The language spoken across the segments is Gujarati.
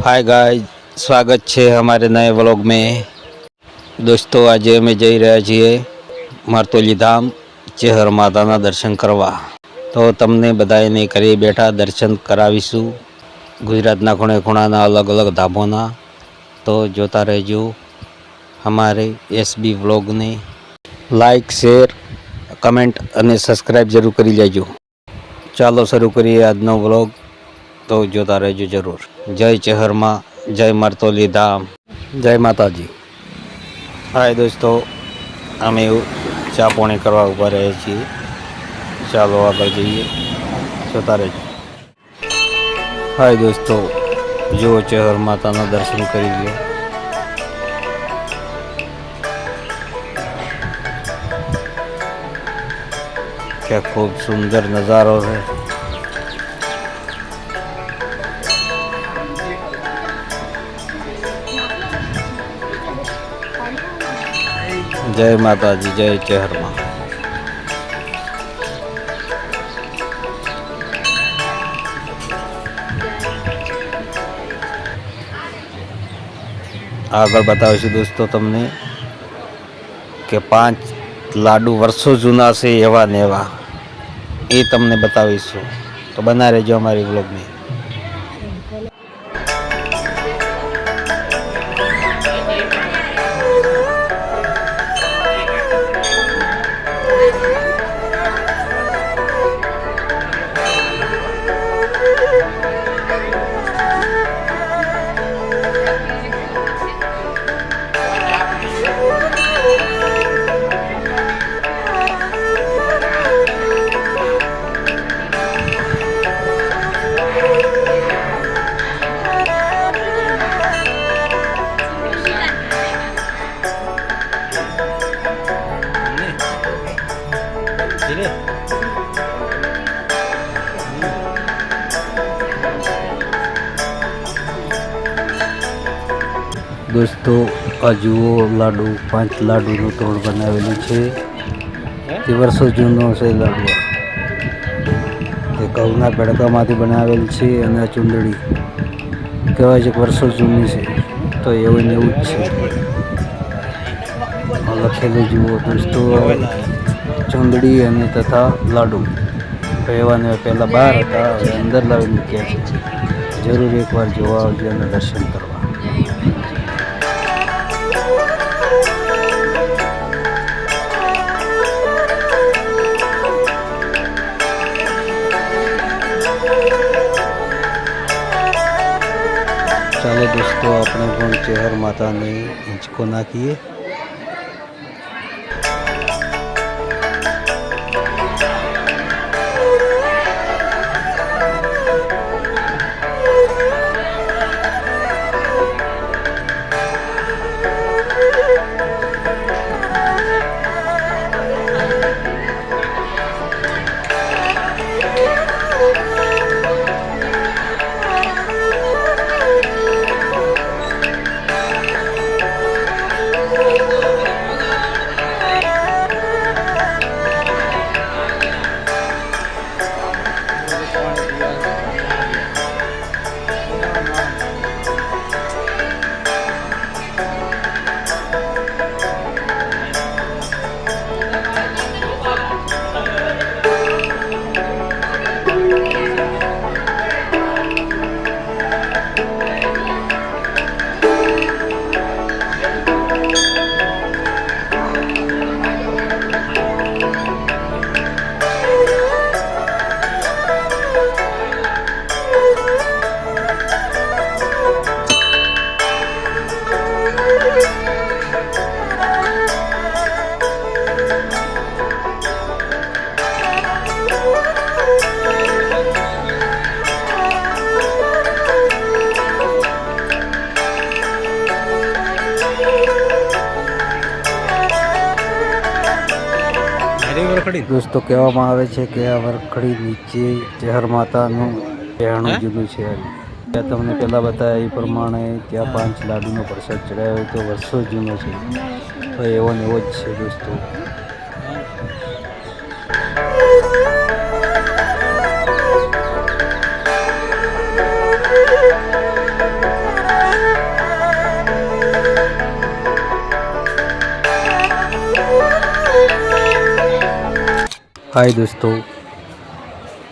हाय गाइस, स्वागत છે हमारे नए व्लॉग में। दोस्तों આજે અમે જઈ રહ્યા છીએ મારતોલી ધામ ચેહર માતાના દર્શન કરવા। તો તમને બધાને ઘરે બેઠા દર્શન કરાવીશું ગુજરાતના ખૂણે ખૂણાના અલગ અલગ ધામોના। તો જોતા રહેજો हमारे एसबी व्लॉग ने। लाइक शेर कमेंट અને સબસ્ક્રાઇબ જરૂર કરી લેજો। ચાલો શરૂ કરીએ આજનો વ્લોગ। तो જોતા રહેજો જરૂર। જય ચેહરમાં, જય મારતોલી ધામ, જય માતાજી। हाय दोस्तों, અમે ચા પાણી કરવા ઊભા રહ્યા છીએ। ચાલો આગળ જઈએ, જોતા રહેજો। हाय दोस्तों, જો ચેહર માતાના દર્શન કરી લો। क्या खूब सुंदर नज़ारो है। जय माता जी, जय चेहर माँ। આગળ બતાવીશું દોસ્તો તમને કે 5 લાડુ વર્ષો જૂના છે એવા ને એવા, એ તમને બતાવીશું। તો બના રહેજો અમારી વ્લોગ में। दोस्तों आ जुओ लाडू 5 लाडूનું તોડ બનાવેલું છે। તે વર્ષો જૂનો છે લાડુ। તે ઘઉંના પેડકામાંથી બનાવેલ છે અને આ ચૂંદડી કહેવાય છે કે વર્ષો જૂની છે। તો એવું ને એવું જ છે। લખેલું જુઓ દોસ્તો, ચૂંદડી અને તથા લાડુ એવા ને પહેલાં બહાર હતા, હવે અંદર લાવી મૂક્યા છે। જરૂર એકવાર જોવા આવજો અને દર્શન કરવા। ચાલો દોસ્તો આપણે પણ ચેહર માતાને હિંચકો નાખીએ। दोस्तों કહેવામાં આવે છે કે આ વરખડી નીચે ચેહર માતાનું પહેણું જુદું છે। ત્યાં તમને પહેલાં બતાવ્યા એ પ્રમાણે ત્યાં 5 લાડુનો પ્રસાદ ચડાવ્યો તો વર્ષો જૂનો છે। તો એવો ને એવો જ છે દોસ્તો। હાય દોસ્તો,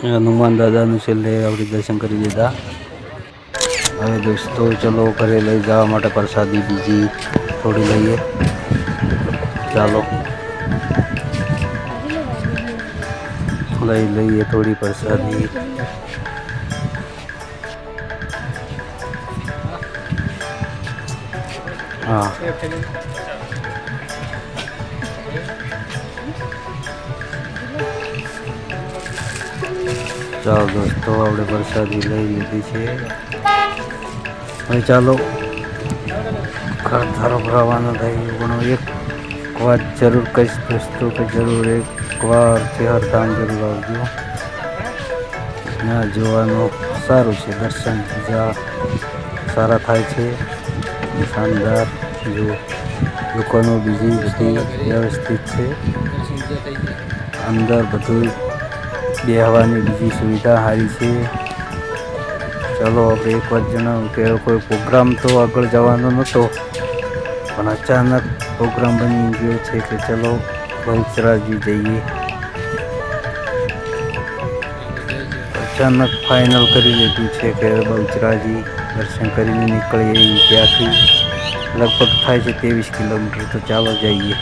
હનુમાન દાદાનું છેલ્લે આપણે દર્શન કરી લીધા. હવે દોસ્તો ચલો ઘરે લઈ જવા માટે પ્રસાદી બીજી થોડી લઈએ. ચાલો લઈએ થોડી પ્રસાદી. હા ચાલો દોસ્તો, આપણે પ્રસાદી લઈ લીધી છે. હવે ચાલો ઘર તરફ રવાના થઈ. પણ એક વાત જરૂર કહીશ દોસ્તો કે જરૂર એકવાર ચેહરધામ જરૂર આવજો. ત્યાં જોવાનું સારું છે, દર્શન બીજા સારા થાય છે, શાનદાર. જો દુકાનો બીજી બધી વ્યવસ્થિત છે, અંદર બધું બેહવાની બીજી સુવિધા સારી છે. ચાલો આપણે એક વાત જણાવું કે કોઈ પ્રોગ્રામ તો આગળ જવાનો નહોતો, પણ અચાનક પ્રોગ્રામ બની ગયો છે કે ચલો બહુચરાજી જઈએ. અચાનક ફાઇનલ કરી લીધું છે કે બહુચરાજી દર્શન કરીને નીકળીએ. ત્યાંથી લગભગ થાય છે 23 કિલોમીટર, તો ચાલો જઈએ.